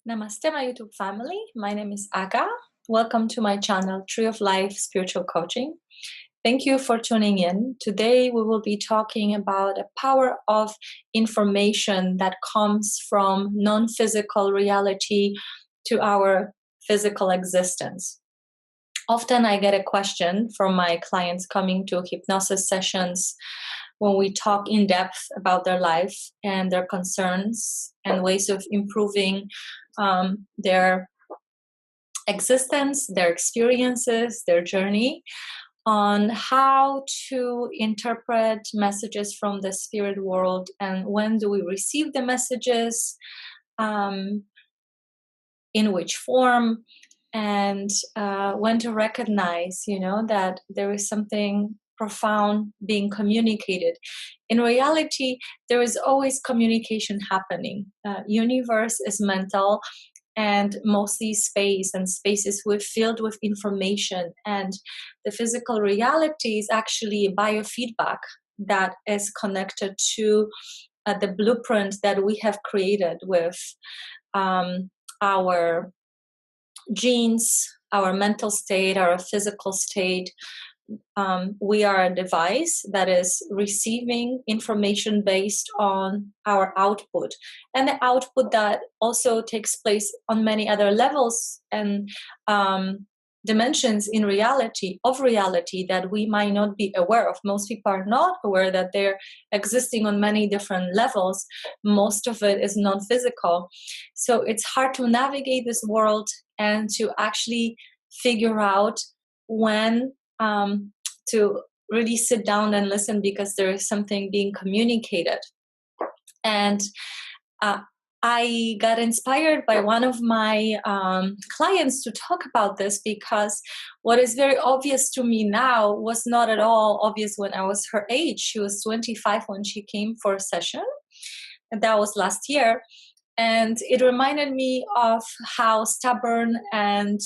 Namaste, my YouTube family. My name is Aga. Welcome to my channel, Tree of Life Spiritual Coaching. Thank you for tuning in. Today, we will be talking about the power of information that comes from non-physical reality to our physical existence. Often, I get a question from my clients coming to hypnosis sessions when we talk in depth about their life and their concerns and ways of improving their existence, their experiences, their journey, on how to interpret messages from the spirit world and when do we receive the messages, in which form, and when to recognize, that there is something profound being communicated. In reality, there is always communication happening. Universe is mental and mostly space, and space is filled with information, and the physical reality is actually a biofeedback that is connected to the blueprint that we have created with our genes, our mental state, our physical state. We are a device that is receiving information based on our output, and the output that also takes place on many other levels and dimensions in reality that we might not be aware of. Most people are not aware that they're existing on many different levels. Most of it is non-physical, so it's hard to navigate this world and to actually figure out when to really sit down and listen, because there is something being communicated. And I got inspired by one of my clients to talk about this, because what is very obvious to me now was not at all obvious when I was her age. She was 25 when she came for a session, and that was last year. And it reminded me of how stubborn and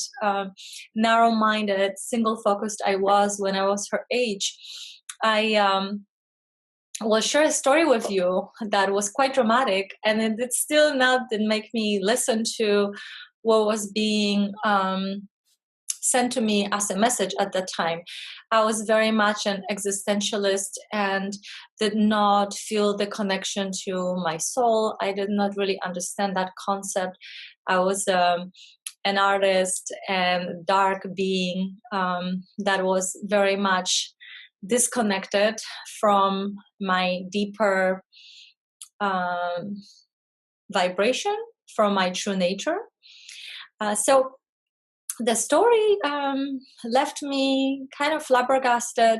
narrow-minded, single-focused I was when I was her age. I will share a story with you that was quite dramatic, and it still now didn't make me listen to what was being sent to me as a message at that time. I was very much an existentialist and did not feel the connection to my soul. I did not really understand that concept. I was an artist and dark being that was very much disconnected from my deeper vibration, from my true nature. So the story left me kind of flabbergasted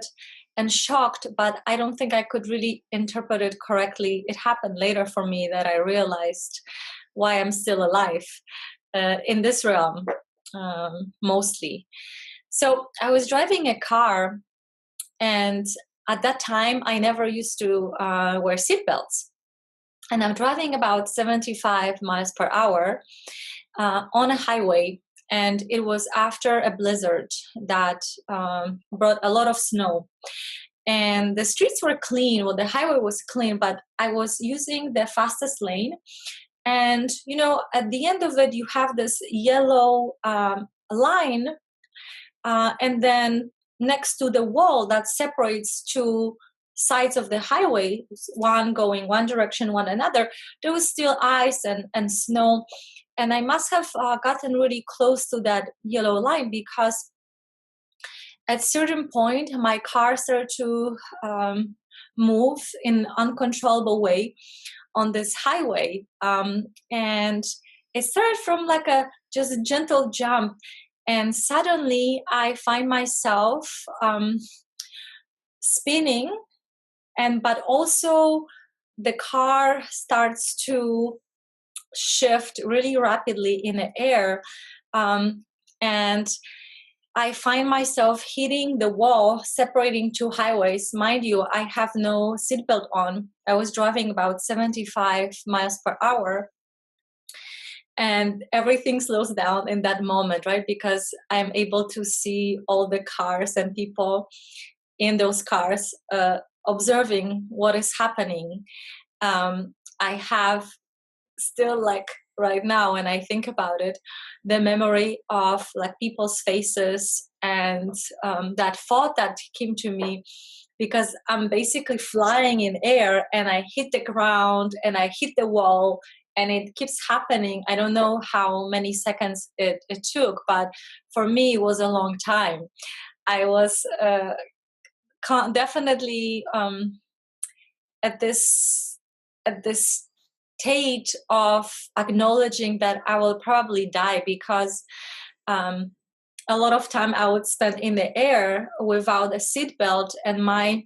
and shocked, but I don't think I could really interpret it correctly. It happened later for me that I realized why I'm still alive in this realm, mostly. So I was driving a car, and at that time I never used to wear seatbelts. And I'm driving about 75 miles per hour on a highway. And it was after a blizzard that brought a lot of snow. And the streets were clean. Well, the highway was clean, but I was using the fastest lane. And, at the end of it, you have this yellow line. And then next to the wall that separates two sides of the highway, one going one direction, one another, there was still ice and snow. And I must have gotten really close to that yellow line, because at a certain point, my car started to move in an uncontrollable way on this highway. And it started from like just a gentle jump. And suddenly I find myself spinning, but also the car starts to shift really rapidly in the air, and I find myself hitting the wall separating two highways. Mind you, I have no seatbelt on. I was driving about 75 miles per hour, and everything slows down in that moment, right? Because I'm able to see all the cars and people in those cars observing what is happening. I have still like right now when I think about it, the memory of like people's faces and that thought that came to me, because I'm basically flying in air and I hit the ground and I hit the wall and it keeps happening. I don't know how many seconds it took, but for me it was a long time. I was definitely at this state of acknowledging that I will probably die, because a lot of time I would spend in the air without a seatbelt, and my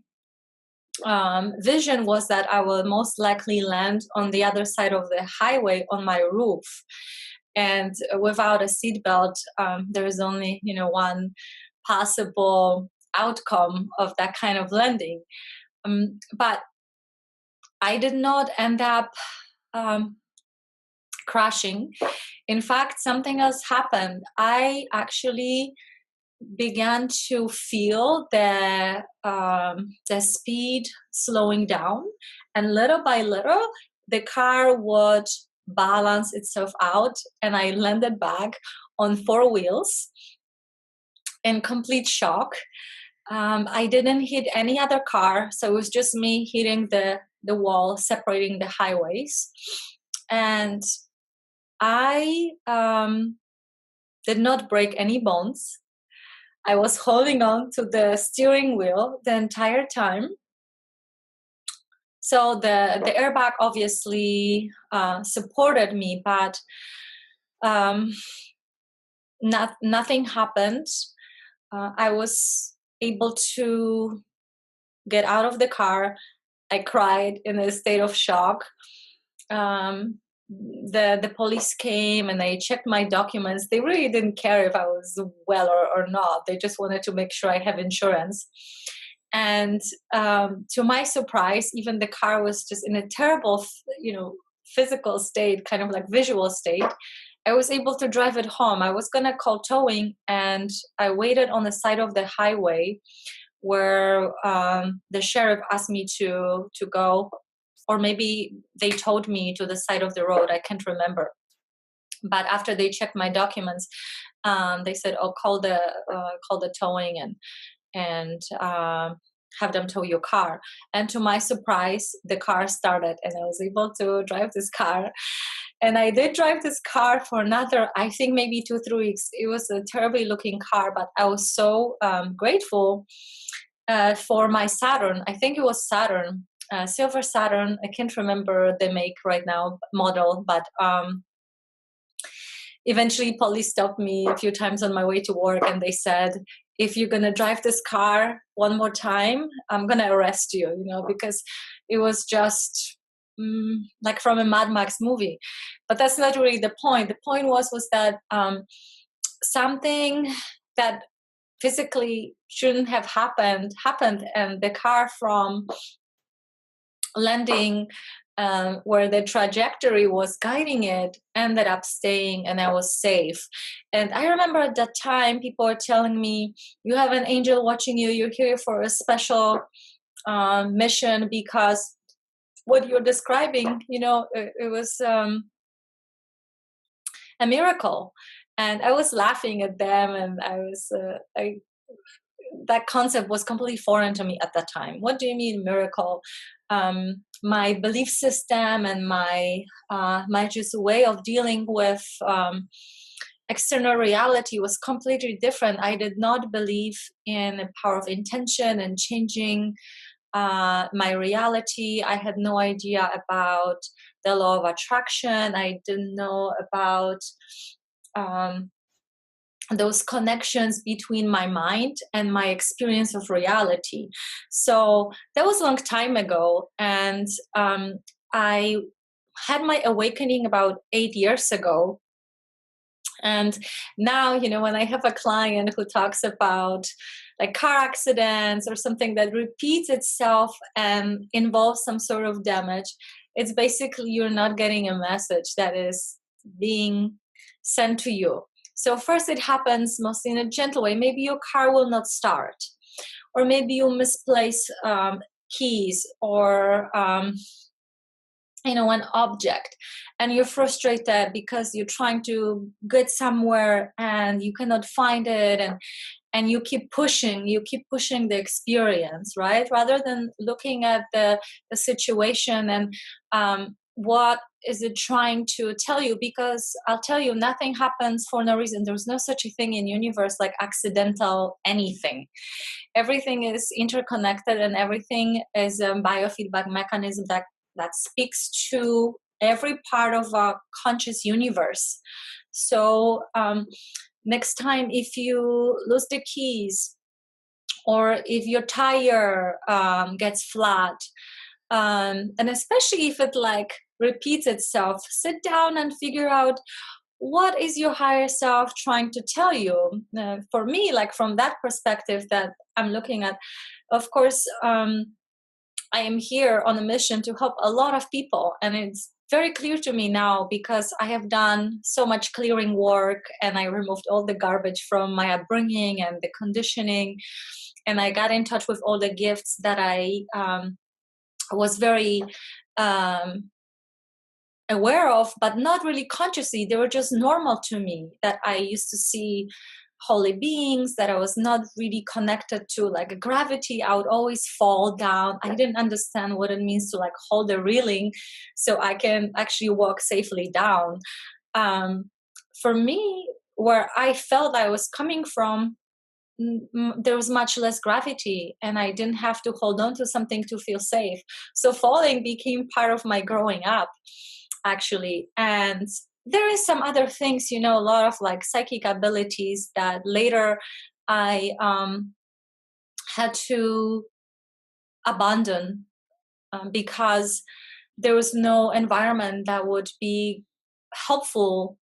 vision was that I will most likely land on the other side of the highway on my roof. And without a seatbelt, there is only one possible outcome of that kind of landing. But I did not end up crashing. In fact, something else happened. I actually began to feel the speed slowing down, and little by little, the car would balance itself out, and I landed back on 4 wheels in complete shock. I didn't hit any other car, so it was just me hitting the wall separating the highways. And I did not break any bones. I was holding on to the steering wheel the entire time. So the airbag obviously supported me, but nothing happened. I was able to get out of the car. I cried in a state of shock. The police came and they checked my documents. They really didn't care if I was well or not. They just wanted to make sure I have insurance. And to my surprise, even the car was just in a terrible, physical state, kind of like visual state. I was able to drive it home. I was gonna call towing, and I waited on the side of the highway where the sheriff asked me to go, or maybe they told me to the side of the road. I can't remember. But after they checked my documents, they said, "Oh, call the towing and have them tow your car." And to my surprise, the car started, and I was able to drive this car. And I did drive this car for another, I think maybe 2-3 weeks. It was a terribly looking car, but I was so grateful for my Saturn. I think it was Saturn, silver Saturn. I can't remember the make right now, model, but eventually police stopped me a few times on my way to work, and they said, "If you're gonna drive this car one more time, I'm gonna arrest you," because it was just like from a Mad Max movie. But that's not really the point. The point was that something that physically shouldn't have happened, and the car from landing where the trajectory was guiding it ended up staying, and I was safe. And I remember at that time people were telling me, "You have an angel watching you. You're here for a special mission," because what you're describing, it was a miracle. And I was laughing at them, and that concept was completely foreign to me at that time. What do you mean miracle? My belief system and my just way of dealing with external reality was completely different. I did not believe in the power of intention and changing my reality. I had no idea about the law of attraction. I didn't know about those connections between my mind and my experience of reality. So that was a long time ago, and I had my awakening about 8 years ago. And now, when I have a client who talks about like car accidents or something that repeats itself and involves some sort of damage, it's basically you're not getting a message that is being sent to you. So first it happens mostly in a gentle way. Maybe your car will not start, or maybe you misplace keys, or an object, and you're frustrated because you're trying to get somewhere and you cannot find it, and you keep pushing the experience, right, rather than looking at the situation and what is it trying to tell you. Because I'll tell you, nothing happens for no reason. There's no such a thing in universe like accidental anything. Everything is interconnected, and everything is a biofeedback mechanism that speaks to every part of our conscious universe. So next time, if you lose the keys, or if your tire gets flat, and especially if it like repeats itself, sit down and figure out what is your higher self trying to tell you. For me, like from that perspective that I'm looking at, of course, I am here on a mission to help a lot of people, and it's very clear to me now because I have done so much clearing work, and I removed all the garbage from my upbringing and the conditioning, and I got in touch with all the gifts that I was very aware of, but not really consciously. They were just normal to me, that I used to see holy beings that I was not really connected to, like gravity. I would always fall down. I didn't understand what it means to like hold a railing so I can actually walk safely down. For me, where I felt I was coming from, there was much less gravity, and I didn't have to hold on to something to feel safe. So falling became part of my growing up, actually. And there is some other things, a lot of like psychic abilities that later I had to abandon, because there was no environment that would be helpful,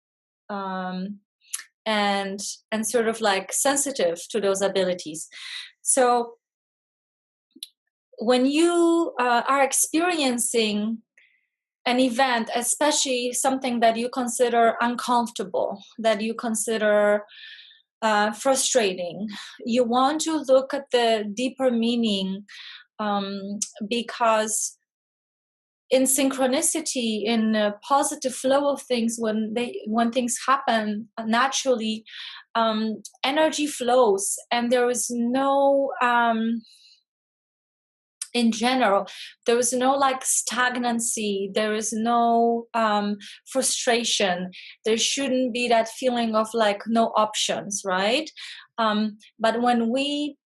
and sort of like sensitive to those abilities. So when you are experiencing an event, especially something that you consider uncomfortable, that you consider frustrating, you want to look at the deeper meaning, because in synchronicity, in a positive flow of things, when things happen naturally, energy flows, and there is no in general, there is no like stagnancy, there is no frustration, there shouldn't be that feeling of like no options, right? But when we,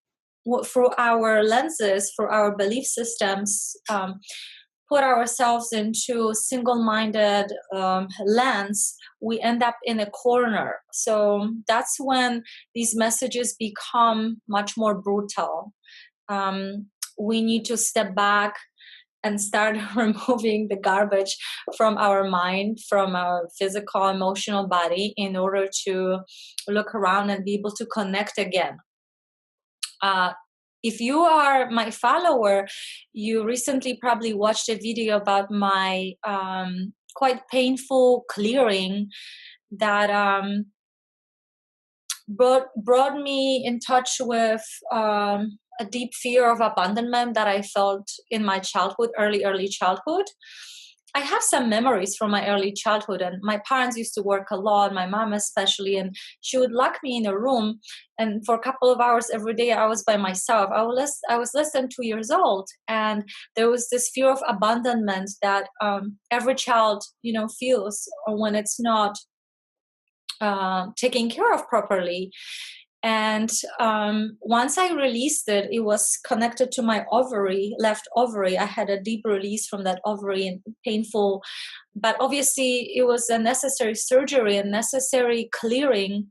through our lenses, through our belief systems, put ourselves into single-minded lens, we end up in a corner. So that's when these messages become much more brutal. We need to step back and start removing the garbage from our mind, from our physical, emotional body, in order to look around and be able to connect again. If you are my follower, you recently probably watched a video about my quite painful clearing that brought me in touch with a deep fear of abandonment that I felt in my childhood, early childhood. I have some memories from my early childhood, and my parents used to work a lot, my mom especially, and she would lock me in a room, and for a couple of hours every day I was by myself. I was less than 2 years old, and there was this fear of abandonment that every child, feels when it's not taken care of properly. And once I released it, it was connected to my left ovary. I had a deep release from that ovary, and painful. But obviously, it was a necessary surgery, a necessary clearing.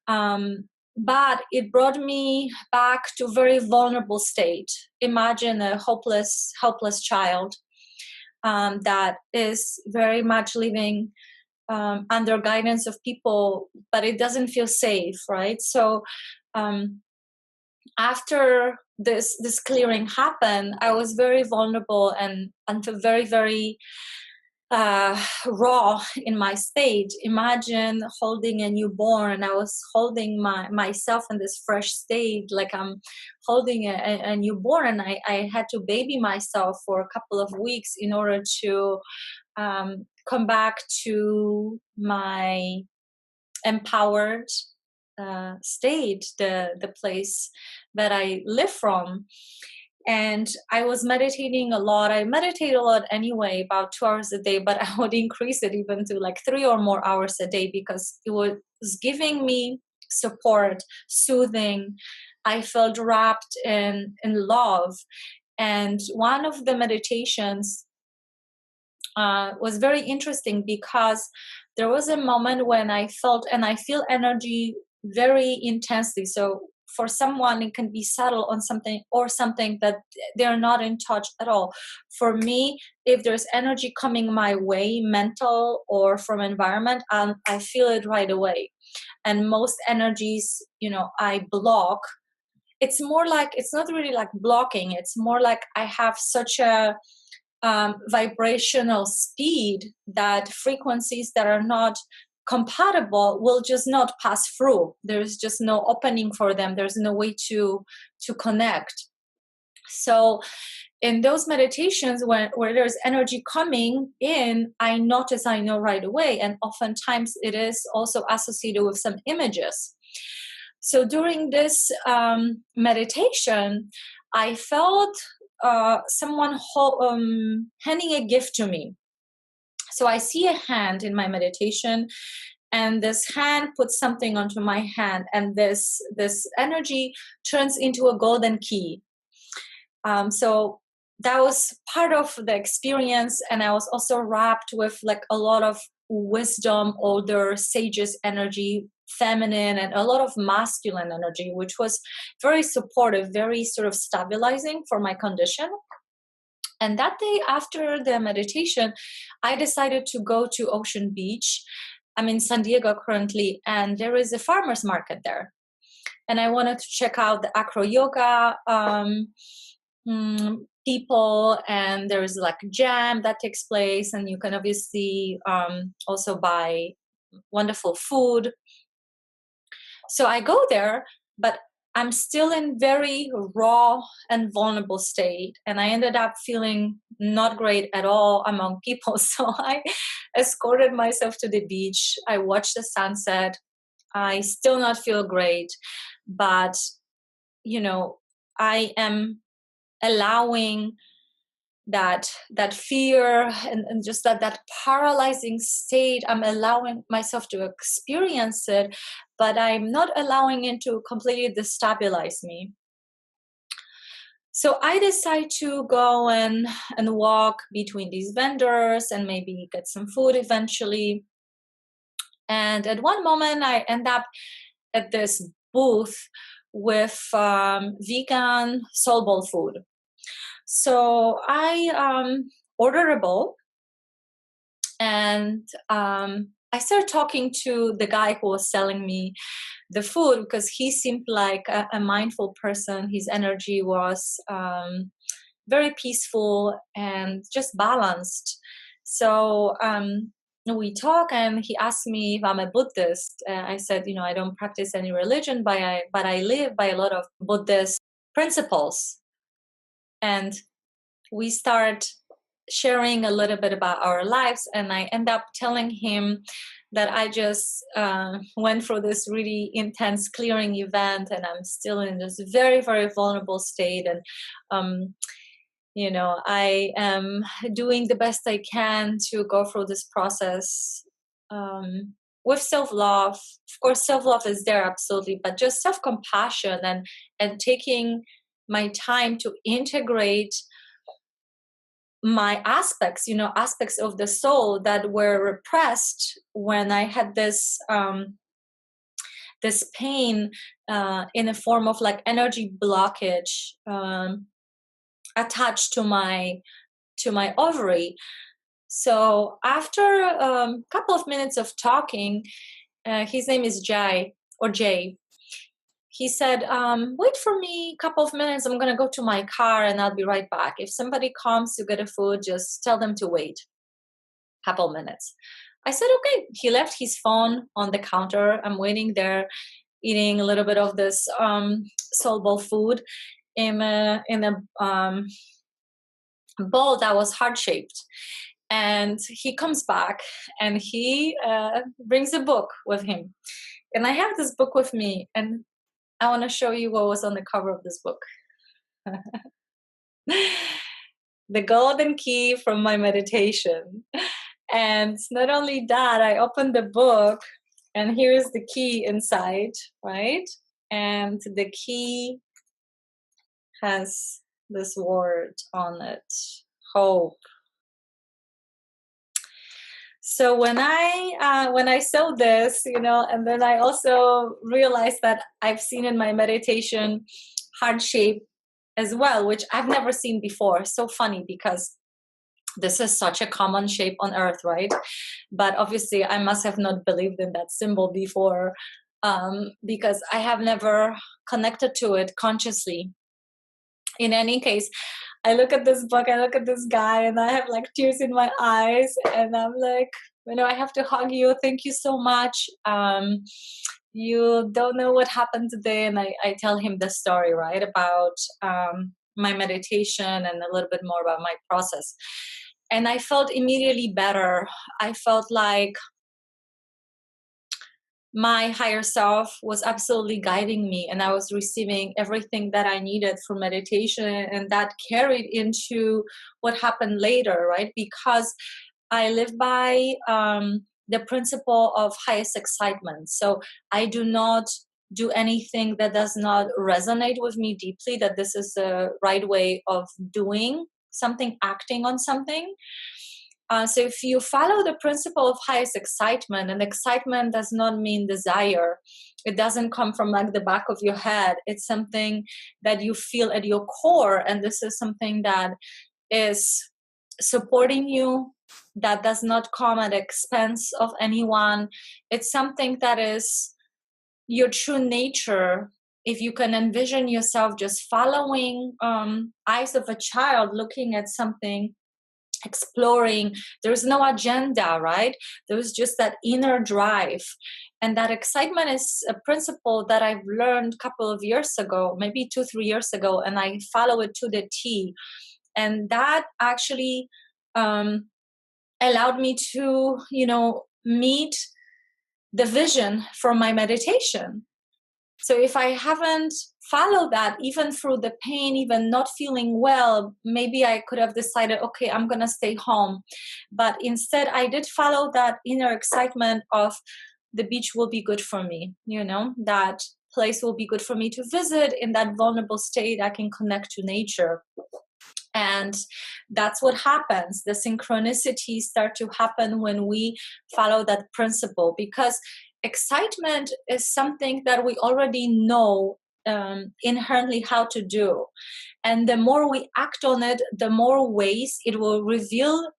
But it brought me back to a very vulnerable state. Imagine a helpless child that is very much living under guidance of people, but it doesn't feel safe, right? So after this clearing happened, I was very vulnerable and very, very raw in my state. Imagine holding a newborn. I was holding myself in this fresh state, like I'm holding a newborn, and I had to baby myself for a couple of weeks in order to come back to my empowered state, the place that I live from. And I was meditating a lot. I meditate a lot anyway, about 2 hours a day, but I would increase it even to like 3 or more hours a day, because it was giving me support, soothing. I felt wrapped in love. And one of the meditations was very interesting, because there was a moment when I felt and I feel energy very intensely. So for someone, it can be subtle on something, or something that they're not in touch at all. For me, if there's energy coming my way, mental or from environment, I feel it right away. And most energies, I block. It's more like, it's not really like blocking. It's more like I have such a vibrational speed that frequencies that are not compatible will just not pass through. There's just no opening for them. There's no way to connect. So in those meditations where there's energy coming in, I know right away. And oftentimes it is also associated with some images. So during this meditation, I felt someone handing a gift to me. So I see a hand in my meditation, and this hand puts something onto my hand, and this energy turns into a golden key. So that was part of the experience, and I was also wrapped with like a lot of wisdom, older sages energy, feminine, and a lot of masculine energy, which was very supportive, very sort of stabilizing for my condition. And that day after the meditation, I decided to go to Ocean Beach. I'm in San Diego currently, and there is a farmer's market there. And I wanted to check out the acro yoga people, and there's like jam that takes place, and you can obviously also buy wonderful food. So I go there, but I'm still in very raw and vulnerable state, and I ended up feeling not great at all among people. So I escorted myself to the beach. I watched the sunset. I still not feel great, but I am allowing that fear and just that paralyzing state. I'm allowing myself to experience it, but I'm not allowing it to completely destabilize me. So I decide to go and walk between these vendors and maybe get some food eventually. And at one moment I end up at this booth with vegan soul bowl food. So I ordered a bowl, and I started talking to the guy who was selling me the food, because he seemed like a mindful person. His energy was very peaceful and just balanced. So we talk, and he asked me if I'm a Buddhist. I said, I don't practice any religion, but I live by a lot of Buddhist principles. And we start sharing a little bit about our lives, and I end up telling him that I just went through this really intense clearing event, and I'm still in this very, very vulnerable state, and I am doing the best I can to go through this process with self-love. Of course, self-love is there, absolutely, but just self-compassion and taking my time to integrate my aspects of the soul that were repressed when I had this this pain in a form of like energy blockage attached to my ovary. So after a couple of minutes of talking, his name is Jay. He said, wait for me a couple of minutes. I'm going to go to my car and I'll be right back. If somebody comes to get a food, just tell them to wait. couple minutes. I said, okay. He left his phone on the counter. I'm waiting there, eating a little bit of this soluble food in a bowl that was heart-shaped. And he comes back and he brings a book with him. And I have this book with me, and I want to show you what was on the cover of this book. The golden key from my meditation. And not only that, I opened the book and here's the key inside, right? And the key has this word on it, hope. So when I saw this, and then I also realized that I've seen in my meditation heart shape as well, which I've never seen before. So funny, because this is such a common shape on earth, right? But obviously I must have not believed in that symbol before, because I have never connected to it consciously. In any case, I look at this book, I look at this guy, and I have like tears in my eyes, and I'm like, I have to hug you. Thank you so much. You don't know what happened today. And I tell him the story, right, about my meditation and a little bit more about my process. And I felt immediately better. I felt like my higher self was absolutely guiding me, and I was receiving everything that I needed for meditation, and that carried into what happened later, right? Because I live by the principle of highest excitement. So I do not do anything that does not resonate with me deeply, that this is the right way of doing something, acting on something. So if you follow the principle of highest excitement, and excitement does not mean desire, it doesn't come from like the back of your head. It's something that you feel at your core, and this is something that is supporting you, that does not come at the expense of anyone. It's something that is your true nature. If you can envision yourself just following eyes of a child, looking at something, exploring, there's no agenda, right? There's just that inner drive. And that excitement is a principle that I've learned a couple of years ago, maybe 2-3 years ago, and I follow it to the T. And that actually allowed me to, meet the vision from my meditation. So if I haven't followed that, even through the pain, even not feeling well, maybe I could have decided, okay, I'm going to stay home. But instead, I did follow that inner excitement of the beach will be good for me, that place will be good for me to visit. In that vulnerable state, I can connect to nature. And that's what happens. The synchronicities start to happen when we follow that principle, because excitement is something that we already know inherently how to do. And the more we act on it, the more ways it will reveal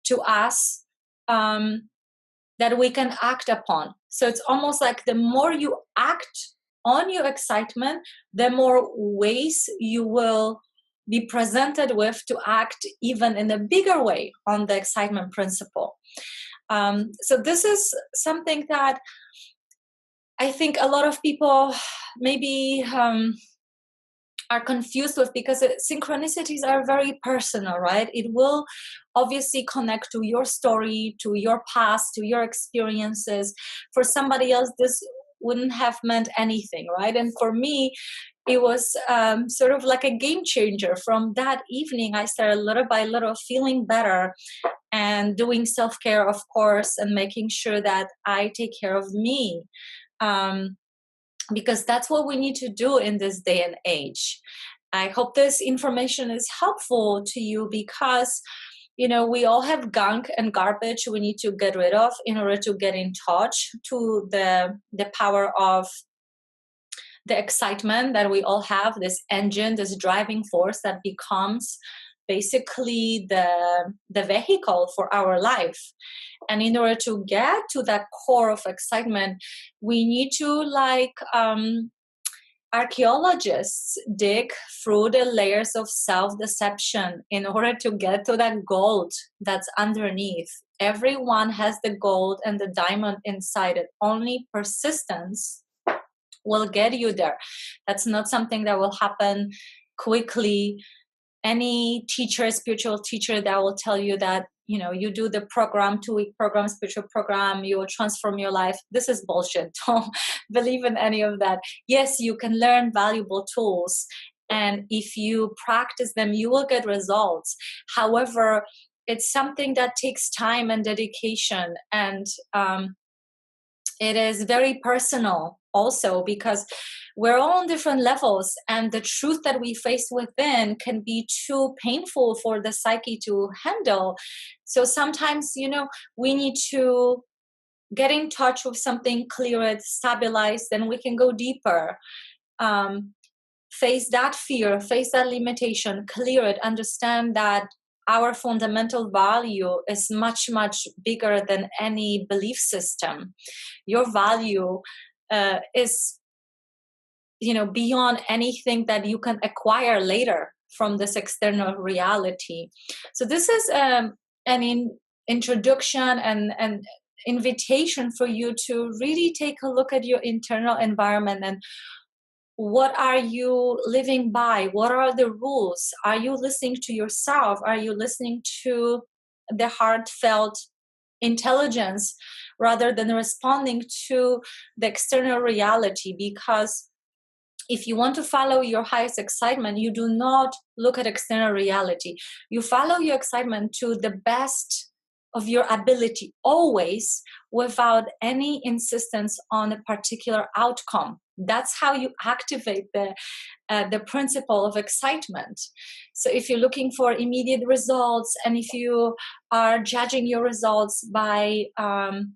to us that we can act upon. So it's almost like the more you act on your excitement, the more ways you will be presented with to act even in a bigger way on the excitement principle. So this is something that I think a lot of people maybe are confused with, because synchronicities are very personal, right? It will obviously connect to your story, to your past, to your experiences. For somebody else, this wouldn't have meant anything, right? And for me, it was sort of like a game changer. From that evening, I started little by little feeling better and doing self-care, of course, and making sure that I take care of me. Because that's what we need to do in this day and age. I hope this information is helpful to you, because we all have gunk and garbage we need to get rid of in order to get in touch to the power of the excitement that we all have, this engine, this driving force that becomes basically the vehicle for our life. And in order to get to that core of excitement, we need to archaeologists dig through the layers of self-deception in order to get to that gold that's underneath. Everyone has the gold and the diamond inside it. Only persistence will get you there. That's not something that will happen quickly. Any teacher, spiritual teacher, that will tell you that, you know, you do the program, 2-week program, spiritual program, you will transform your life. This is bullshit. Don't believe in any of that. Yes, you can learn valuable tools, and if you practice them, you will get results. However, it's something that takes time and dedication, and it is very personal also, because we're all on different levels, and the truth that we face within can be too painful for the psyche to handle. So sometimes, you know, we need to get in touch with something, clear it, stabilize, then we can go deeper. Face that fear, face that limitation, clear it, understand that our fundamental value is much, much bigger than any belief system. Your value is, you know, beyond anything that you can acquire later from this external reality. So this is an introduction and invitation for you to really take a look at your internal environment, and what are you living by? What are the rules? Are you listening to yourself? Are you listening to the heartfelt intelligence rather than responding to the external reality? Because if you want to follow your highest excitement, you do not look at external reality. You follow your excitement to the best of your ability, always, without any insistence on a particular outcome. That's how you activate the principle of excitement. So if you're looking for immediate results, and if you are judging your results by an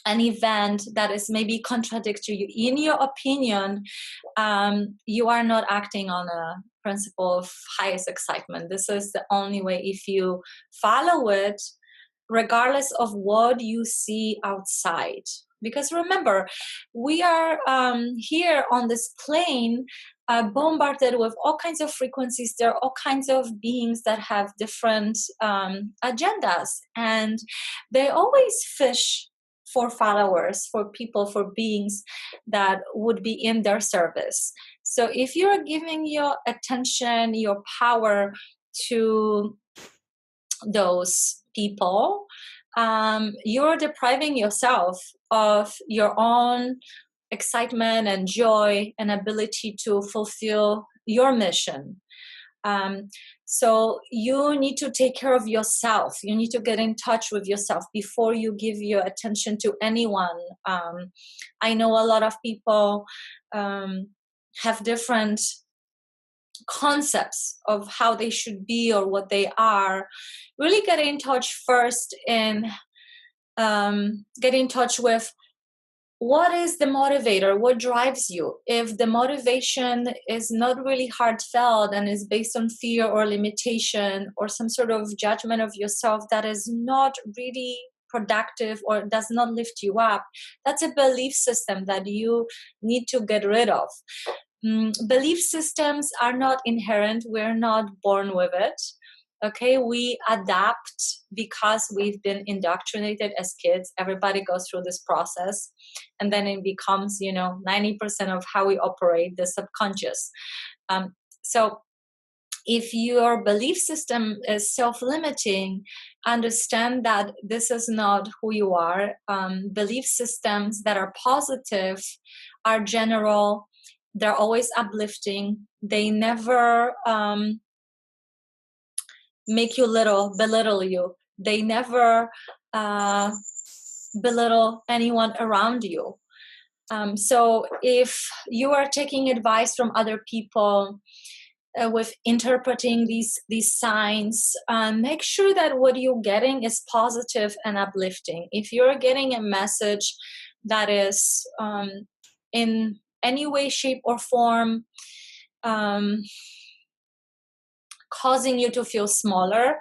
event that is maybe contradictory, in your opinion, you are not acting on a principle of highest excitement. This is the only way. If you follow it, regardless of what you see outside. Because remember, we are here on this plane, bombarded with all kinds of frequencies. There are all kinds of beings that have different agendas, and they always fish for followers, for people, for beings that would be in their service. So if you're giving your attention, your power to those people, you're depriving yourself of your own excitement and joy and ability to fulfill your mission. So you need to take care of yourself. You need to get in touch with yourself before you give your attention to anyone. I know a lot of people have different concepts of how they should be or what they are. Really get in touch first, and get in touch with what is the motivator, what drives you. If the motivation is not really heartfelt and is based on fear or limitation or some sort of judgment of yourself that is not really productive or does not lift you up, that's a belief system that you need to get rid of. Belief systems are not inherent. We're not born with it. Okay, we adapt because we've been indoctrinated as kids. Everybody goes through this process, and then it becomes, 90% of how we operate, the subconscious. So if your belief system is self-limiting, understand that this is not who you are. Belief systems that are positive are general. They're always uplifting. They never make you little, belittle you. They never belittle anyone around you. So if you are taking advice from other people with interpreting these signs, make sure that what you're getting is positive and uplifting. If you're getting a message that is in any way, shape, or form causing you to feel smaller,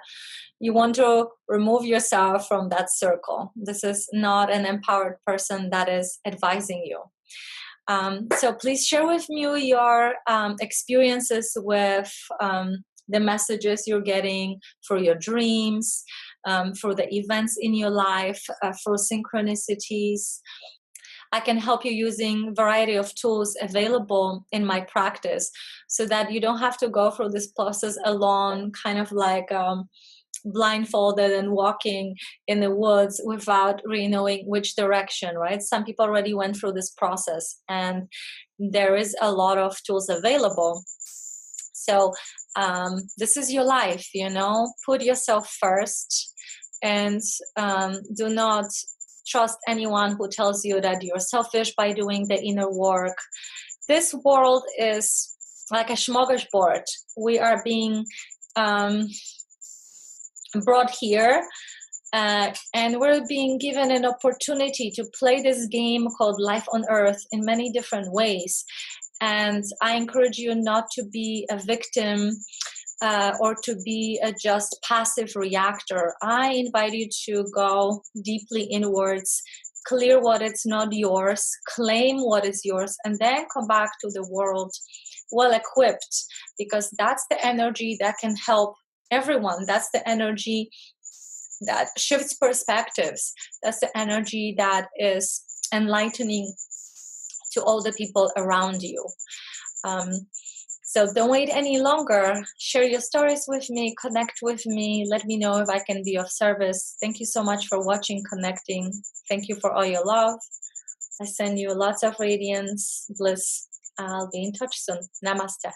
you want to remove yourself from that circle. This is not an empowered person that is advising you. So please share with me your experiences with the messages you're getting for your dreams, for the events in your life, for synchronicities. I can help you using variety of tools available in my practice so that you don't have to go through this process alone, kind of like blindfolded and walking in the woods without really knowing which direction, right? Some people already went through this process and there is a lot of tools available. So this is your life, put yourself first and do not trust anyone who tells you that you're selfish by doing the inner work. This world is like a smorgasbord. We are being brought here and we're being given an opportunity to play this game called life on earth in many different ways. And I encourage you not to be a victim or to be a just passive reactor. I invite you to go deeply inwards, clear what is not yours, claim what is yours, and then come back to the world well equipped, because that's the energy that can help everyone. That's the energy that shifts perspectives. That's the energy that is enlightening to all the people around you. So don't wait any longer. Share your stories with me, connect with me, let me know if I can be of service. Thank you so much for watching, connecting. Thank you for all your love. I send you lots of radiance, bliss. I'll be in touch soon. Namaste.